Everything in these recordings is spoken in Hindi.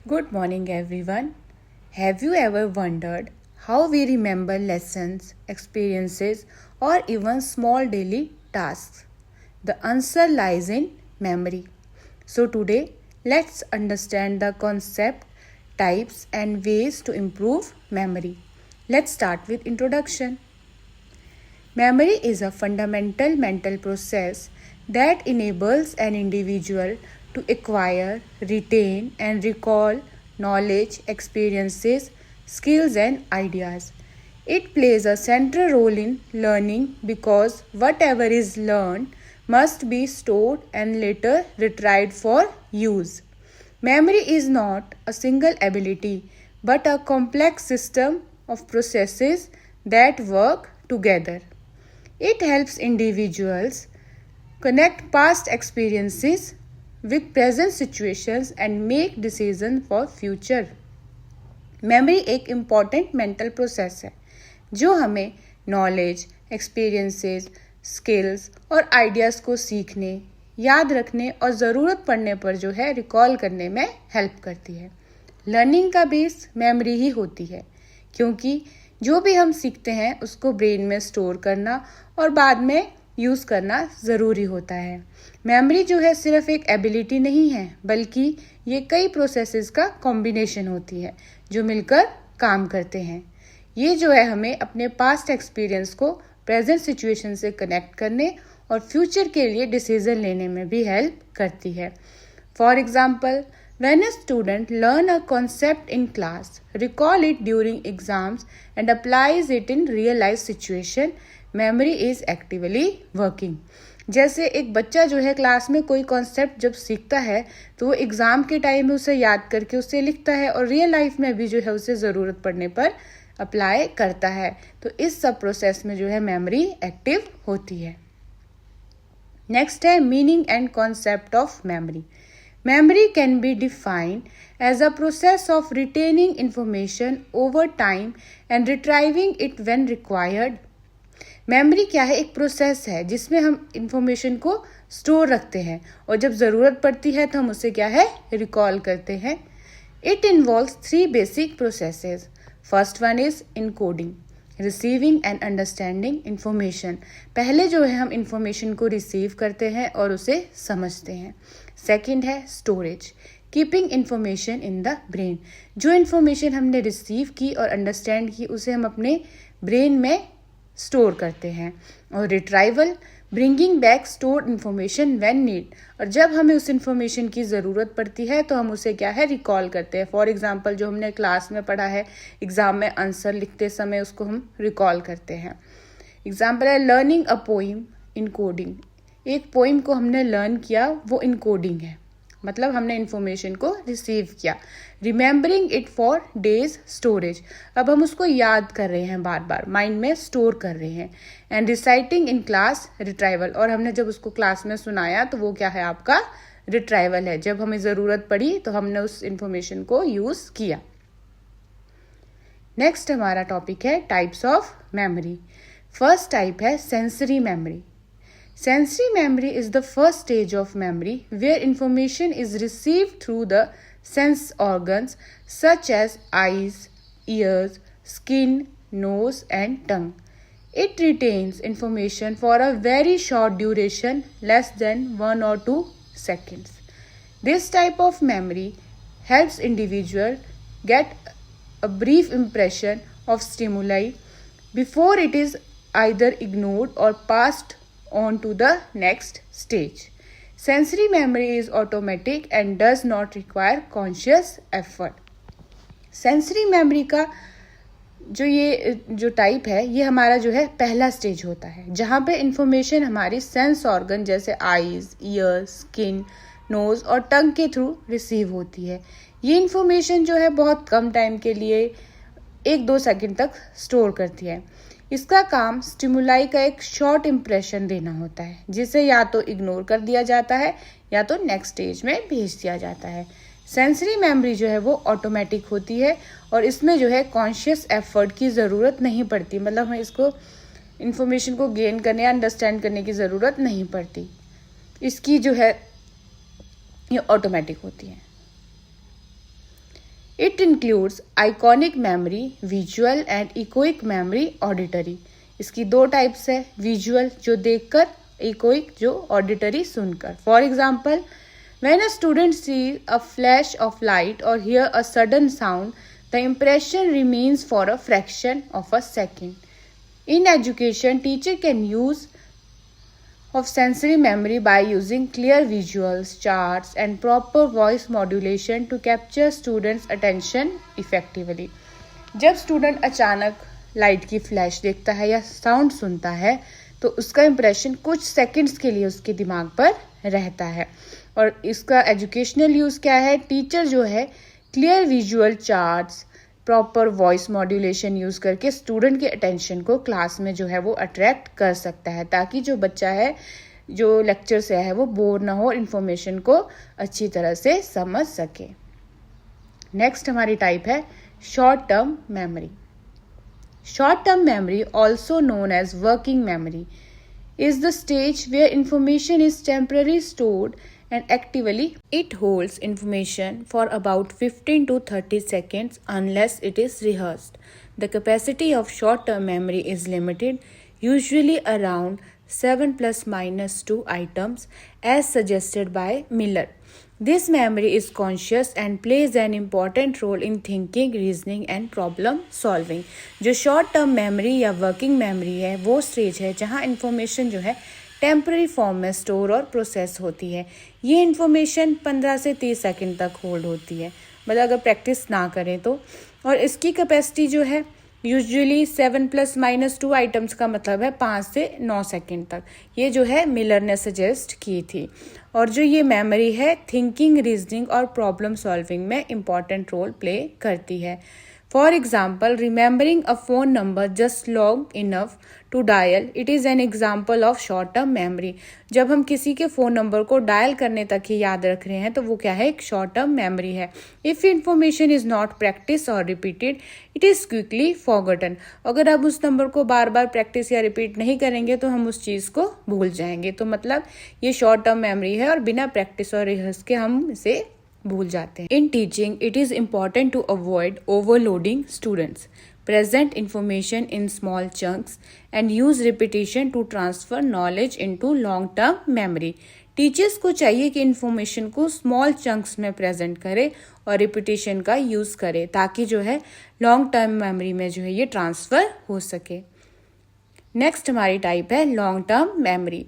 Good morning, everyone. Have you ever wondered how we remember lessons, experiences, or even small daily tasks? The answer lies in memory. So, today, let's understand the concept, types, and ways to improve memory. Let's start with introduction. Memory is a fundamental mental process that enables an individual to acquire, retain, and recall knowledge, experiences, skills, and ideas. It plays a central role in learning because whatever is learned must be stored and later retrieved for use. Memory is not a single ability but a complex system of processes that work together. It helps individuals connect past experiences with present situations and make decisions for future. Memory एक इम्पॉर्टेंट मेंटल प्रोसेस है जो हमें नॉलेज, एक्सपीरियंसेस, स्किल्स और आइडियाज़ को सीखने, याद रखने और ज़रूरत पड़ने पर जो है रिकॉल करने में हेल्प करती है। लर्निंग का बेस मेमोरी ही होती है क्योंकि जो भी हम सीखते हैं उसको ब्रेन में स्टोर करना और बाद में यूज़ करना ज़रूरी होता है। मेमोरी जो है सिर्फ एक एबिलिटी नहीं है बल्कि ये कई प्रोसेसेस का कॉम्बिनेशन होती है जो मिलकर काम करते हैं। ये जो है हमें अपने पास्ट एक्सपीरियंस को प्रेजेंट सिचुएशन से कनेक्ट करने और फ्यूचर के लिए डिसीजन लेने में भी हेल्प करती है। For example, when a student learn a concept in class, recall it during exams and applies it in real life situation, memory is actively working. जैसे एक बच्चा जो है क्लास में कोई कॉन्सेप्ट जब सीखता है तो वो एग्ज़ाम के टाइम में उसे याद करके उसे लिखता है और रियल लाइफ में भी जो है उसे ज़रूरत पड़ने पर अप्लाई करता है। तो इस सब प्रोसेस में जो है मेमोरी एक्टिव होती है। नेक्स्ट है meaning and concept of memory. Memory can be defined as a process of retaining information over time and retrieving it when required. Memory क्या है? एक प्रोसेस है जिसमें हम इंफॉर्मेशन को स्टोर रखते हैं और जब ज़रूरत पड़ती है तो हम उसे क्या है रिकॉल करते हैं। It involves 3 basic processes. First one is encoding, receiving end understanding information. पहले जो है हम इंफॉर्मेशन को रिसीव करते हैं और उसे समझते हैं। सेकेंड है storage, keeping information in the brain. जो इंफॉर्मेशन हमने रिसीव की और अंडरस्टैंड की उसे हम अपने ब्रेन में स्टोर करते हैं। और retrieval, bringing back stored information when need. और जब हमें उस इंफॉर्मेशन की ज़रूरत पड़ती है तो हम उसे क्या है रिकॉल करते हैं। फॉर एग्जांपल, जो हमने क्लास में पढ़ा है एग्ज़ाम में आंसर लिखते समय उसको हम रिकॉल करते हैं। एग्जाम्पल है learning a poem in coding. एक पोइम को हमने लर्न किया, वो इनकोडिंग है, मतलब हमने इन्फॉर्मेशन को रिसीव किया। Remembering it for days storage, अब हम उसको याद कर रहे हैं, बार बार माइंड में स्टोर कर रहे हैं। And reciting in class retrieval, और हमने जब उसको क्लास में सुनाया तो वो क्या है आपका रिट्राइवल है। जब हमें ज़रूरत पड़ी तो हमने उस इन्फॉर्मेशन को यूज़ किया। नेक्स्ट हमारा टॉपिक है types of memory. First type है sensory memory. Sensory memory is the first stage of memory where information is received through the sense organs such as eyes, ears, skin, nose and tongue. It retains information for a very short duration, less than 1 or 2 seconds. This type of memory helps individual get a brief impression of stimuli before it is either ignored or passed on to the next stage. Sensory memory is automatic and does not require conscious effort. Sensory memory का जो टाइप है ये हमारा जो है पहला स्टेज होता है जहाँ पे इंफॉर्मेशन हमारी सेंस ऑर्गन जैसे आईज, ईयर, स्किन, नोज और टंग के थ्रू रिसीव होती है। ये इंफॉर्मेशन जो है बहुत कम टाइम के लिए 1-2 सेकंड तक स्टोर करती है। इसका काम स्टिमुलाई का एक शॉर्ट इम्प्रेशन देना होता है जिसे या तो इग्नोर कर दिया जाता है या तो नेक्स्ट स्टेज में भेज दिया जाता है। सेंसरी मेमोरी जो है वो ऑटोमेटिक होती है और इसमें जो है कॉन्शियस एफर्ट की ज़रूरत नहीं पड़ती, मतलब हमें इसको इन्फॉर्मेशन को गेन करने या अंडरस्टैंड करने की ज़रूरत नहीं पड़ती। इसकी जो है ये ऑटोमेटिक होती है। It includes iconic memory, visual and echoic memory, auditory. इसकी दो टाइप्स है, विजुअल जो देखकर, इकोइक जो ऑडिटरी सुनकर। For example, when a student sees a flash of light or hear a sudden sound, the impression remains for a fraction of a second. In education, teacher can use of sensory memory by using clear visuals, charts and proper voice modulation to capture students' attention effectively. जब स्टूडेंट अचानक लाइट की फ्लैश देखता है या साउंड सुनता है तो उसका इम्प्रेशन कुछ सेकंड्स के लिए उसके दिमाग पर रहता है। और इसका एजुकेशनल यूज़ क्या है, टीचर जो है clear visual charts, proper voice modulation use करके स्टूडेंट के अटेंशन को क्लास में जो है वो अट्रैक्ट कर सकता है, ताकि जो बच्चा है जो लेक्चर से है वो बोर ना हो और इन्फॉर्मेशन को अच्छी तरह से समझ सके। नेक्स्ट हमारी टाइप है short term memory. Short term memory, also known as working memory, is the stage where information is temporarily stored and actively it holds information for about 15 to 30 seconds unless it is rehearsed. The capacity of short term memory is limited, usually around 7 plus minus 2 items as suggested by Miller. This memory is conscious and plays an important role in thinking, reasoning and problem solving. जो शॉर्ट टर्म मेमोरी या वर्किंग मेमोरी है वो स्टेज है जहाँ इन्फॉर्मेशन जो है टेम्पररी फॉर्म में स्टोर और प्रोसेस होती है। ये इन्फॉर्मेशन 15 से 30 सेकंड तक होल्ड होती है, मतलब अगर प्रैक्टिस ना करें तो। और इसकी कैपेसिटी जो है यूजुअली 7 प्लस माइनस 2 आइटम्स का मतलब है 5 से 9 सेकंड तक। ये जो है मिलर ने सजेस्ट की थी। और जो ये मेमोरी है थिंकिंग, रीजनिंग और प्रॉब्लम सॉल्विंग में इम्पॉर्टेंट रोल प्ले करती है। For example, remembering a phone number just long enough to dial, it is an example of short term memory. जब हम किसी के फ़ोन नंबर को डायल करने तक ही याद रख रहे हैं तो वो क्या है, एक शॉर्ट टर्म मेमोरी है। If information is not practice और repeated, it is quickly forgotten. अगर आप उस नंबर को बार बार प्रैक्टिस या रिपीट नहीं करेंगे तो हम उस चीज़ को भूल जाएंगे। तो मतलब ये शॉर्ट टर्म मेमोरी है और बिना प्रैक्टिस और रिहर्स के हम इसे भूल जाते हैं। In teaching it is important to avoid overloading students, present information in small chunks and use repetition to transfer knowledge into long term memory. Teachers को चाहिए कि इन्फॉर्मेशन को स्मॉल चंक्स में प्रेजेंट करे और रिपीटिशन का यूज़ करे ताकि जो है लॉन्ग टर्म मेमोरी में जो है ये ट्रांसफ़र हो सके। नेक्स्ट हमारी टाइप है long term memory.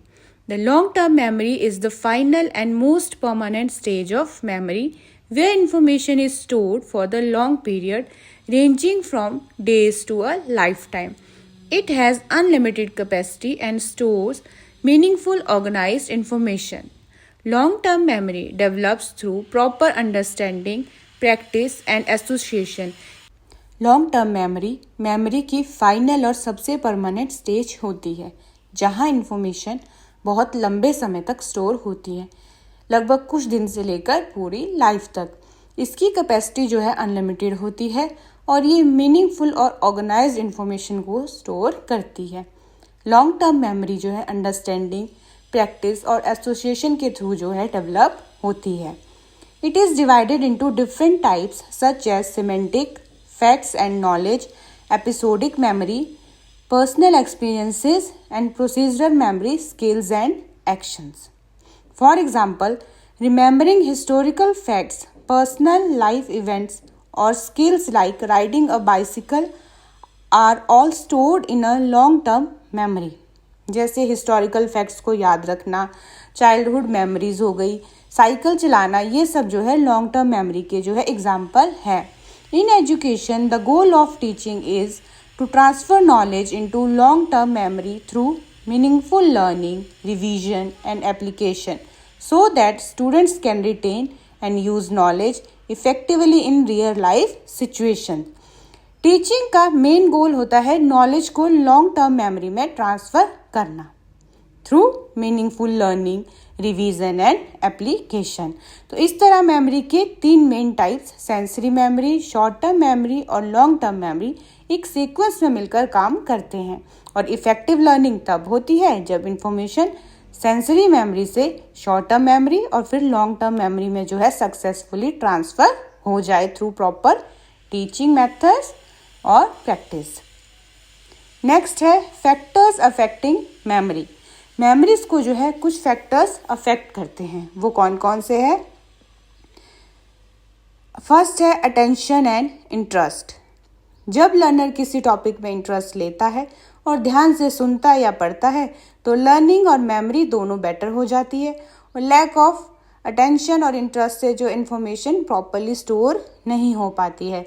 The long term memory is the final and most permanent stage of memory where information is stored for the long period ranging from days to a lifetime. It has unlimited capacity and stores meaningful organized information. Long-term memory develops through proper understanding, practice and association. Long term memory की फाइनल और सबसे परमानेंट स्टेज होती है जहां इंफॉर्मेशन बहुत लंबे समय तक स्टोर होती है, लगभग कुछ दिन से लेकर पूरी लाइफ तक। इसकी कैपेसिटी जो है अनलिमिटेड होती है और ये मीनिंगफुल और ऑर्गेनाइज्ड इन्फॉर्मेशन को स्टोर करती है। लॉन्ग टर्म मेमोरी जो है अंडरस्टैंडिंग, प्रैक्टिस और एसोसिएशन के थ्रू जो है डेवलप होती है। It is divided into different types such as semantic, facts and knowledge, episodic memory, personal experiences and procedural memory, skills and actions. For example, remembering historical facts, personal life events, or skills like riding a bicycle are all stored in a long-term memory. जैसे historical facts को याद रखना, childhood memories हो गई, साइकिल चलाना, ये सब जो है long-term memory के जो है example है। In education, the goal of teaching is to transfer knowledge into long-term memory through meaningful learning, revision and application so that students can retain and use knowledge effectively in real life situations. Teaching का मेन गोल होता है नॉलेज को लॉन्ग टर्म मेमोरी में ट्रांसफ़र करना through meaningful learning, revision and application. तो इस तरह मेमोरी के 3 main types, sensory memory, short term memory और लॉन्ग टर्म मेमोरी, एक सीक्वेंस में मिलकर काम करते हैं। और इफेक्टिव लर्निंग तब होती है जब इंफॉर्मेशन सेंसरी मेमोरी से शॉर्ट टर्म मेमोरी और फिर लॉन्ग टर्म मेमोरी में जो है सक्सेसफुली ट्रांसफ़र हो जाए थ्रू प्रॉपर टीचिंग मेथड्स और प्रैक्टिस। नेक्स्ट है फैक्टर्स अफेक्टिंग मेमोरी। मेमोरीज को जो है कुछ फैक्टर्स अफेक्ट करते हैं, वो कौन कौन से हैं? फर्स्ट है अटेंशन एंड इंटरेस्ट। जब लर्नर किसी टॉपिक में इंटरेस्ट लेता है और ध्यान से सुनता या पढ़ता है तो लर्निंग और मेमोरी दोनों बेटर हो जाती है। और लैक ऑफ अटेंशन और इंटरेस्ट से जो इन्फॉर्मेशन प्रॉपरली स्टोर नहीं हो पाती है।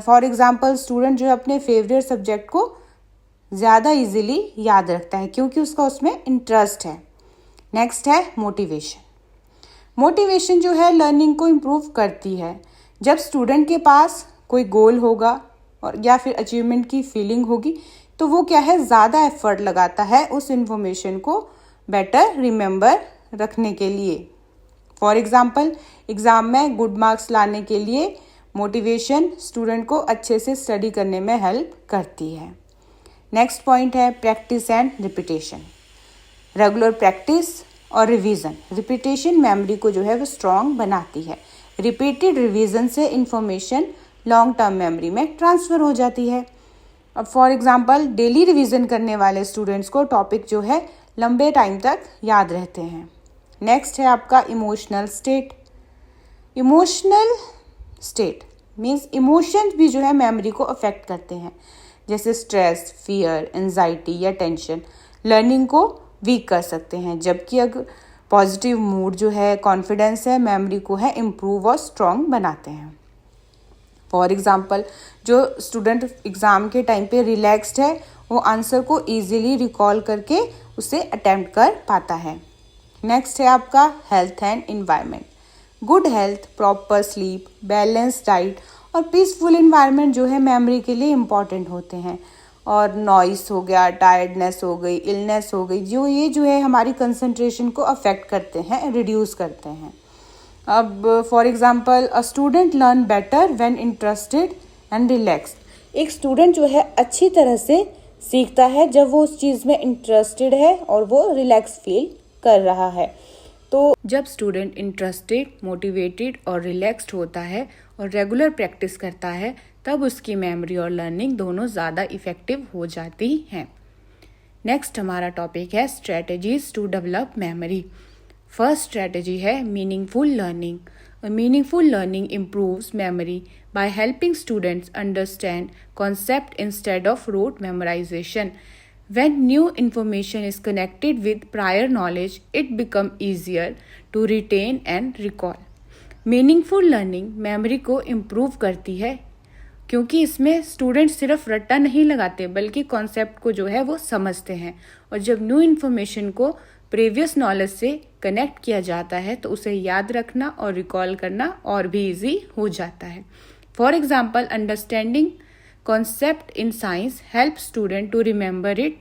फॉर एग्जांपल स्टूडेंट जो है अपने फेवरेट सब्जेक्ट को ज़्यादा इजीली याद रखता है क्योंकि उसका उसमें इंटरेस्ट है। नेक्स्ट है मोटिवेशन। मोटिवेशन जो है लर्निंग को इम्प्रूव करती है। जब स्टूडेंट के पास कोई गोल होगा और या फिर अचीवमेंट की फीलिंग होगी तो वो क्या है, ज़्यादा एफर्ट लगाता है उस इन्फॉर्मेशन को बेटर रिमेंबर रखने के लिए। फॉर एग्जांपल एग्ज़ाम में गुड मार्क्स लाने के लिए मोटिवेशन स्टूडेंट को अच्छे से स्टडी करने में हेल्प करती है। नेक्स्ट पॉइंट है practice and repetition. Regular practice और रिवीजन। रिपीटेशन मेमोरी को जो है वो स्ट्रॉन्ग बनाती है। रिपीटेड रिवीजन से इंफॉर्मेशन लॉन्ग टर्म मेमोरी में ट्रांसफ़र हो जाती है। अब फॉर एग्जांपल डेली रिवीजन करने वाले स्टूडेंट्स को टॉपिक जो है लंबे टाइम तक याद रहते हैं। नेक्स्ट है आपका emotional state. Emotional state means emotions भी जो है मेमोरी को अफेक्ट करते हैं, जैसे स्ट्रेस, फियर, एंजाइटी या टेंशन लर्निंग को वीक कर सकते हैं, जबकि अगर पॉजिटिव मूड जो है, कॉन्फिडेंस है, मेमोरी को है इम्प्रूव और स्ट्रॉन्ग बनाते हैं। फॉर एग्जांपल जो स्टूडेंट एग्ज़ाम के टाइम पे रिलैक्स्ड है वो आंसर को इजीली रिकॉल करके उसे अटेम्प्ट कर पाता है। नेक्स्ट है आपका health and environment. Good health, proper sleep, balance diet और पीसफुल इन्वायरमेंट जो है मेमोरी के लिए इम्पॉर्टेंट होते हैं। और नॉइस हो गया, टायर्डनेस हो गई, इलनेस हो गई, ये जो है हमारी कंसंट्रेशन को अफेक्ट करते हैं, रिड्यूस करते हैं। अब for example a student learn better when interested and relaxed. एक स्टूडेंट जो है अच्छी तरह से सीखता है जब वो उस चीज़ में इंटरेस्टेड है और वो रिलैक्स फील कर रहा है। तो जब स्टूडेंट इंटरेस्टेड, मोटिवेटेड और रिलैक्स्ड होता है और रेगुलर प्रैक्टिस करता है तब उसकी मेमोरी और लर्निंग दोनों ज़्यादा इफ़ेक्टिव हो जाती हैं। नेक्स्ट हमारा टॉपिक है strategies to develop memory. First strategy है meaningful learning. Meaningful learning improves memory by helping students understand concept instead of rote memorization. When new information is connected with prior knowledge, it becomes easier to retain and recall. Meaningful learning memory को इम्प्रूव करती है क्योंकि इसमें स्टूडेंट सिर्फ रट्टा नहीं लगाते बल्कि कॉन्सेप्ट को जो है वो समझते हैं, और जब न्यू इन्फॉर्मेशन को प्रीवियस नॉलेज से कनेक्ट किया जाता है तो उसे याद रखना और रिकॉल करना और भी इजी हो जाता है। For example understanding concept in science help student to remember it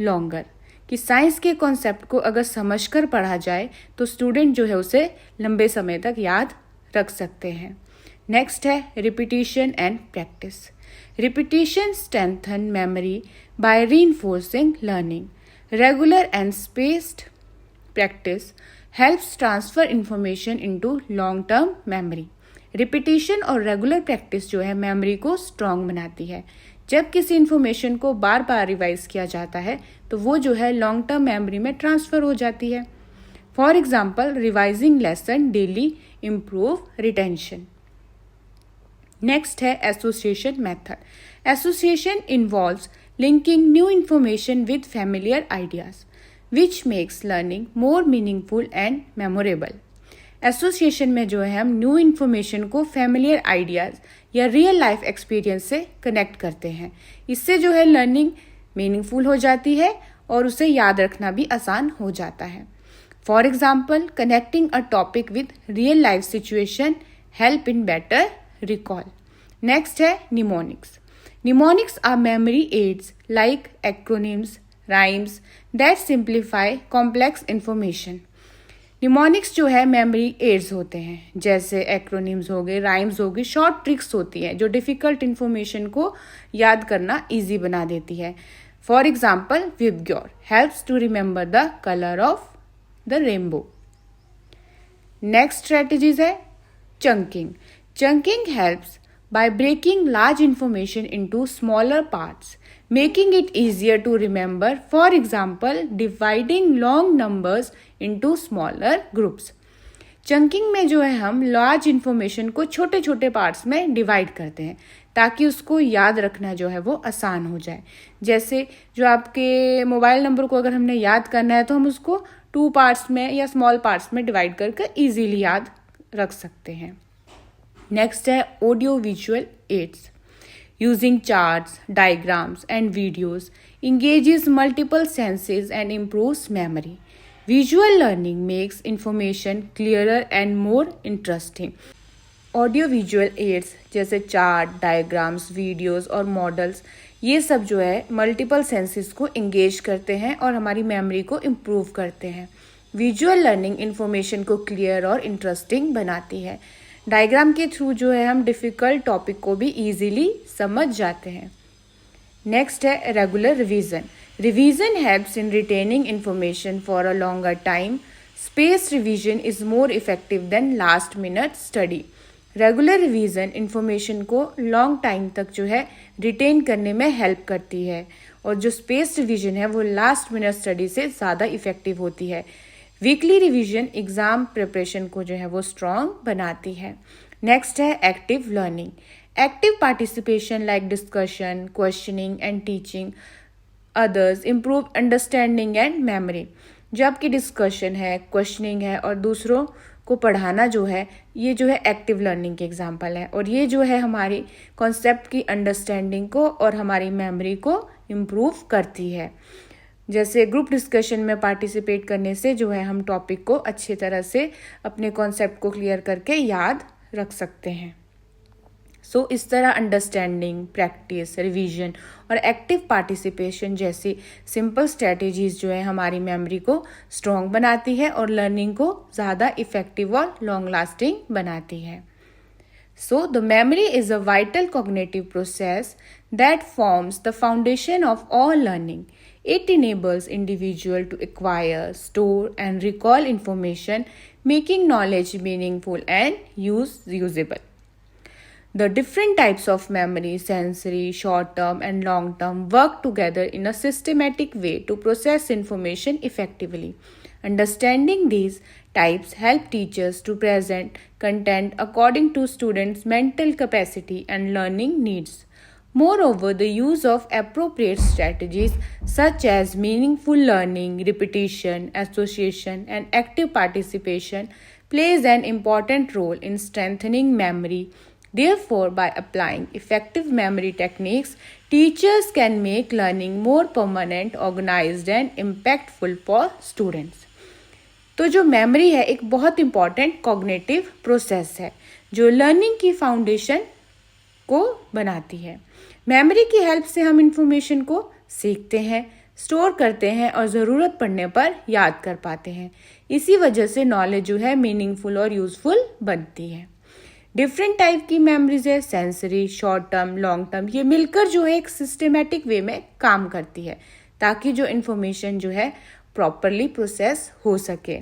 longer. कि साइंस के कॉन्सेप्ट को अगर समझकर पढ़ा जाए तो स्टूडेंट जो है उसे लंबे समय तक याद रख सकते हैं। नेक्स्ट है repetition and practice. Repetition strengthen memory by reinforcing learning. Regular and spaced practice helps transfer information into long-term memory. Repetition और regular practice जो है memory को strong बनाती है। जब किसी information को बार बार रिवाइज किया जाता है तो वो जो है long term memory में ट्रांसफ़र हो जाती है। For example, revising lesson daily improve retention. Next है association method. Association involves linking new information with familiar ideas, which makes learning more meaningful and memorable. Association में जो है हम न्यू इन्फॉर्मेशन को फैमिलियर आइडियाज़ या रियल लाइफ एक्सपीरियंस से कनेक्ट करते हैं। इससे जो है लर्निंग मीनिंगफुल हो जाती है और उसे याद रखना भी आसान हो जाता है। For example connecting a topic with real life situation help in better recall. Next है mnemonics. Mnemonics are memory aids like acronyms, rhymes that simplify complex information. Mnemonics जो है memory aids होते हैं, जैसे acronyms हो गए, rhymes हो गई, short tricks होती हैं जो difficult information को याद करना easy बना देती है। For example, Vibgyor helps to remember the color of the rainbow. Next strategies है chunking. Chunking helps by breaking large information into smaller parts, making it easier to remember. For example, dividing long numbers into smaller groups. Chunking में जो है हम लार्ज इन्फॉर्मेशन को छोटे छोटे पार्ट्स में डिवाइड करते हैं ताकि उसको याद रखना जो है वो आसान हो जाए। जैसे जो आपके मोबाइल नंबर को अगर हमने याद करना है तो हम उसको 2 पार्ट्स में या स्मॉल पार्ट्स में डिवाइड करके इजीली याद रख सकते हैं। नेक्स्ट है audio visual aids. Using charts, diagrams and videos engages multiple senses and improves memory. Visual learning makes information clearer and more interesting. Audio visual aids जैसे चार्ट, डायग्राम्स, वीडियोस और मॉडल्स, ये सब जो है मल्टीपल सेंसेस को इंगेज करते हैं और हमारी मेमोरी को इम्प्रूव करते हैं। विजुअल लर्निंग इन्फॉर्मेशन को क्लियर और इंटरेस्टिंग बनाती है। डायग्राम के थ्रू जो है हम डिफ़िकल्ट टॉपिक को भी ईजिली समझ जाते हैं। नेक्स्ट है regular revision. Revision helps in retaining information for a longer time. Space revision is more effective than last minute study. Regular revision information को लॉन्ग टाइम तक जो है रिटेन करने में हेल्प करती है और जो स्पेस रिवीजन है वो लास्ट मिनट स्टडी से ज़्यादा इफेक्टिव होती है। वीकली रिवीजन एग्ज़ाम प्रिपरेशन को जो है वो स्ट्रॉन्ग बनाती है। नेक्स्ट है active learning. Active participation like discussion, questioning and teaching others improve understanding and memory. जो आपकी डिस्कशन है, क्वेश्चनिंग है और दूसरों को पढ़ाना जो है, ये जो है एक्टिव लर्निंग के एग्जाम्पल है और ये जो है हमारी कॉन्सेप्ट की अंडरस्टैंडिंग को और हमारी मेमोरी को इम्प्रूव करती है। जैसे ग्रुप डिस्कशन में पार्टिसिपेट करने से जो है हम टॉपिक को अच्छी तरह से अपने कॉन्सेप्ट को क्लियर करके याद रख सकते हैं। सो इस तरह अंडरस्टैंडिंग, प्रैक्टिस, रिवीजन और एक्टिव पार्टिसिपेशन जैसी सिंपल स्ट्रेटेजीज जो है हमारी मेमोरी को स्ट्रॉन्ग बनाती है और लर्निंग को ज़्यादा इफेक्टिव और लॉन्ग लास्टिंग बनाती है। So the memory is a vital cognitive process that forms the foundation of all learning. It enables individual to acquire, store and recall information, making knowledge meaningful and usable. The different types of memory, sensory, short-term and long-term, work together in a systematic way to process information effectively. Understanding these types help teachers to present content according to students' mental capacity and learning needs. Moreover, the use of appropriate strategies such as meaningful learning, repetition, association, and active participation plays an important role in strengthening memory. Therefore, by applying effective memory techniques, teachers can make learning more permanent, organized, and impactful for students. तो जो मेमोरी है एक बहुत इम्पॉर्टेंट कॉग्निटिव प्रोसेस है जो लर्निंग की फाउंडेशन को बनाती है। मेमोरी की हेल्प से हम इंफॉर्मेशन को सीखते हैं, स्टोर करते हैं और ज़रूरत पड़ने पर याद कर पाते हैं। इसी वजह से नॉलेज जो है मीनिंगफुल और यूजफुल बनती है। डिफरेंट टाइप की मेमोरीज है, sensory, short term, long term, ये मिलकर जो है एक सिस्टमेटिक वे में काम करती है ताकि जो इन्फॉर्मेशन जो है प्रॉपरली प्रोसेस हो सके।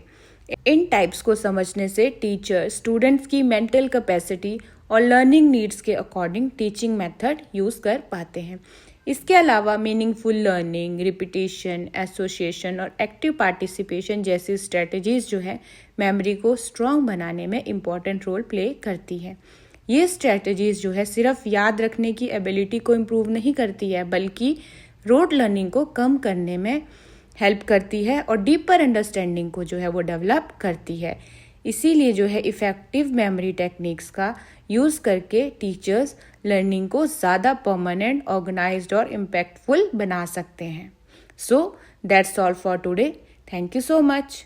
इन टाइप्स को समझने से टीचर स्टूडेंट्स की मेंटल कैपेसिटी और लर्निंग नीड्स के अकॉर्डिंग टीचिंग मेथड यूज़ कर पाते हैं। इसके अलावा मीनिंगफुल लर्निंग, रिपीटिशन, एसोसिएशन और एक्टिव पार्टिसिपेशन जैसी स्ट्रेटजीज जो है मेमोरी को स्ट्रॉन्ग बनाने में इम्पॉर्टेंट रोल प्ले करती है। ये स्ट्रेटजीज जो है सिर्फ याद रखने की एबिलिटी को इम्प्रूव नहीं करती है बल्कि रोड लर्निंग को कम करने में हेल्प करती है और डीपर अंडरस्टैंडिंग को जो है वो डेवलप करती है। इसीलिए जो है इफ़ेक्टिव मेमोरी टेक्निक्स का यूज़ करके टीचर्स लर्निंग को ज़्यादा परमानेंट, ऑर्गेनाइज्ड और इम्पैक्टफुल बना सकते हैं। So that's all for today. Thank you so much.